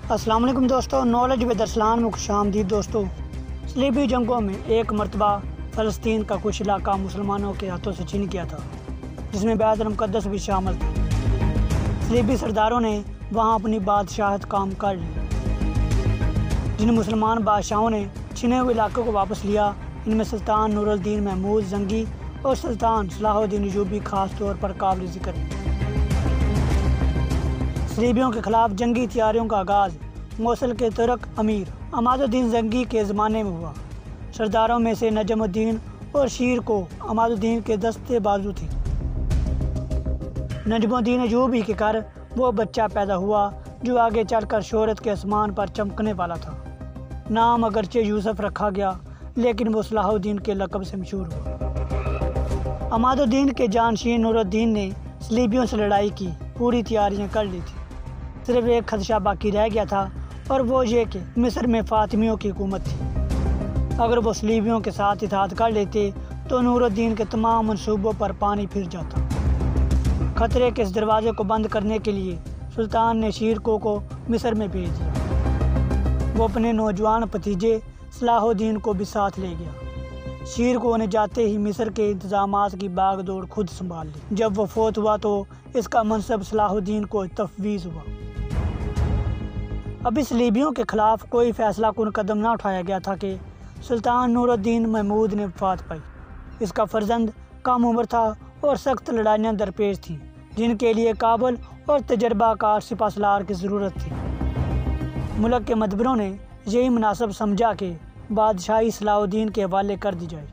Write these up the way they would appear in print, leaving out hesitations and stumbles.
अस्सलाम वालेकुम दोस्तों, नॉलेज विद अरसलान में खुशामदीद दोस्तों। सलीबी जंगों में एक मरतबा फ़लस्तीन का कुछ इलाका मुसलमानों के हाथों से छीन गया था, जिसमें बैतुल मुक़द्दस भी शामिल था। सलीबी सरदारों ने वहां अपनी बादशाहत काम कर ली। जिन मुसलमान बादशाहों ने छिने हुए इलाकों को वापस लिया, इनमें सुल्तान नूरुद्दीन महमूद जंगी और सुल्तान सलाहुद्दीन अय्यूबी खास तौर पर काबिल ज़िक्र है। सलीबियों के खिलाफ जंगी तैयारियों का आगाज़ मौसल के तुर्क अमीर अमादुद्दीन जंगी के ज़माने में हुआ। सरदारों में से नजमुद्दीन और शीर को अमादुद्दीन के दस्ते बाजू थे। नजमुद्दीन अय्यूबी के घर वो बच्चा पैदा हुआ जो आगे चलकर शोहरत के आसमान पर चमकने वाला था। नाम अगरचे यूसुफ रखा गया, लेकिन वो सलाहुद्दीन के लक़ब से मशहूर हुआ। अमादुद्दीन के जानशीन नूरुद्दीन ने सलीबियों से लड़ाई की पूरी तैयारियां कर ली थी। सिर्फ एक खदशा बाकी रह गया था, और वो ये कि मिस्र में फ़ातिमियों की हुकूमत थी। अगर वो सलीबियों के साथ इत्तेहाद कर लेते तो नूरुद्दीन के तमाम मंसूबों पर पानी फिर जाता। खतरे के इस दरवाजे को बंद करने के लिए सुल्तान ने शीरको को मिस्र में भेज दिया। वो अपने नौजवान भतीजे सलाहुद्दीन को भी साथ ले गया। शीरको ने जाते ही मिस्र के इंतज़ामात की बागडोर खुद संभाल ली। जब वो फोत हुआ तो इसका मनसब सलाहुद्दीन को तफवीज़ हुआ। अभी सलीबियों के ख़िलाफ़ कोई फ़ैसला कुन कदम ना उठाया गया था कि सुल्तान नूरुद्दीन महमूद ने वफ़ात पाई। इसका फ़र्जंद कम उम्र था और सख्त लड़ाइयाँ दरपेश थीं, जिनके लिए काबिल और तजर्बाकार सिपाहसालार की ज़रूरत थी। मुल्क के मदबरों ने यही मुनासिब समझा कि बादशाही सलाहुद्दीन के हवाले कर दी जाए।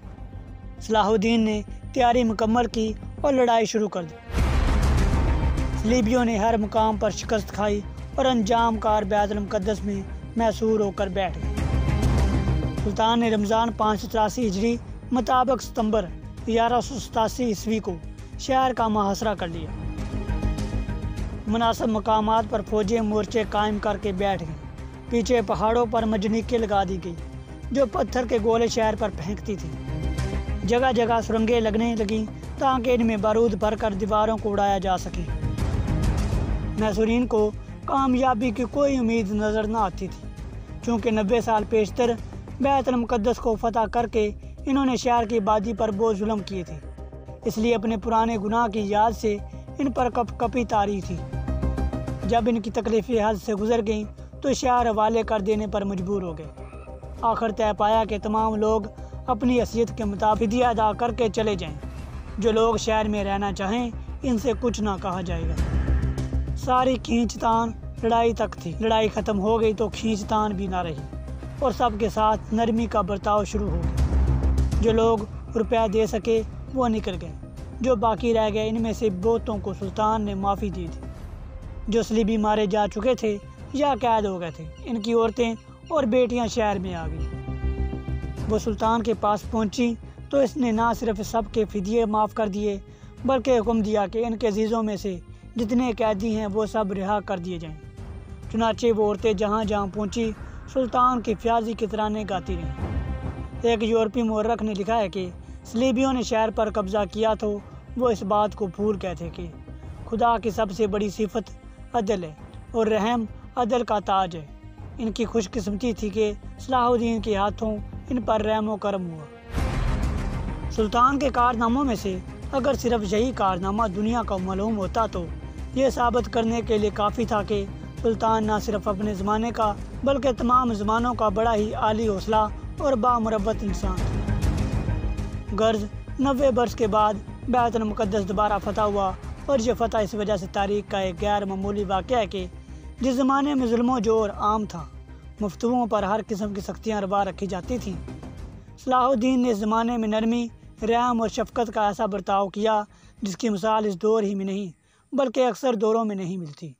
सलाहुद्दीन ने तैयारी मुकम्मल की और लड़ाई शुरू कर दी। सलीबियों ने हर मुकाम पर शिकस्त खाई और अंजाम कार बैतुल मुक़द्दस में मैसूर होकर बैठ गए। सुल्तान ने रमज़ान 583 हिजरी मुताबिक सितंबर 1187 ईस्वी को शहर का मुहासरा कर लिया। मुनासिब मकामात पर फौजें मोर्चे कायम करके बैठ गईं। पीछे पहाड़ों पर मजनीकें लगा दी गई जो पत्थर के गोले शहर पर फेंकती थी। जगह जगह सुरंगें लगने लगीं ताकि इनमें बारूद भरकर दीवारों को उड़ाया जा सके। मैसूरीन को कामयाबी की कोई उम्मीद नज़र न आती थी, चूँकि 90 साल पेशतर बैतुल मुक़द्दस को फतह करके इन्होंने शहर की आबादी पर बहुत जुल्म किए थे। इसलिए अपने पुराने गुनाह की याद से इन पर कपकपी तारी थी। जब इनकी तकलीफ़ें हद से गुजर गईं तो शहर हवाले कर देने पर मजबूर हो गए। आखिर तय पाया कि तमाम लोग अपनी हैसियत के मुताबिक फिदिया अदा करके चले जाएं। जो लोग शहर में रहना चाहें, इनसे कुछ ना कहा जाएगा। सारी खींचतान लड़ाई तक थी। लड़ाई ख़त्म हो गई तो खींचतान भी ना रही और सबके साथ नरमी का बर्ताव शुरू हो गया। जो लोग रुपया दे सके वो निकल गए। जो बाकी रह गए, इनमें से बहुतों को सुल्तान ने माफ़ी दी थी। जो सलीबी मारे जा चुके थे या कैद हो गए थे, इनकी औरतें और बेटियां शहर में आ गई। वो सुल्तान के पास पहुंची तो इसने ना सिर्फ सबके फिदिये माफ़ कर दिए, बल्कि हुक्म दिया कि इनके अजीज़ों में से जितने कैदी हैं वो सब रिहा कर दिए जाएं। चुनाचे वो औरतें जहाँ जहाँ पहुँची सुल्तान की फ्याजी की तराने गाती रहीं। एक यूरोपी मौरख ने लिखा है कि सलीबियों ने शहर पर कब्ज़ा किया तो वो इस बात को भूल गए थे कि खुदा की सबसे बड़ी सिफत अदल है और रहम अदल का ताज है। इनकी खुशकिस्मती थी कि सलाहुद्दीन के हाथों इन पर रहम व करम हुआ। सुल्तान के कारनामों में से अगर सिर्फ यही कारनामा दुनिया का मालूम होता तो ये साबित करने के लिए काफ़ी था कि सुल्तान न सिर्फ अपने ज़माने का बल्कि तमाम ज़मानों का बड़ा ही आली हौसला और बामुरब्बत इंसान था। गर्ज 90 बरस के बाद बैतुल मुक़द्दस दोबारा फतह हुआ, और यह फतह इस वजह से तारीख़ का एक गैर मामूली वाक़या है कि जिस ज़माने में जुल्म जोर आम था, मुफ्तुओं पर हर किस्म की सख्तियाँ रवा रखी जाती थीं। सलाहुद्दीन ने इस ज़माने में नरमी, रहम और शफ़क़त का ऐसा बर्ताव किया जिसकी मिसाल इस दौर ही में नहीं बल्कि अक्सर दौरों में नहीं मिलती।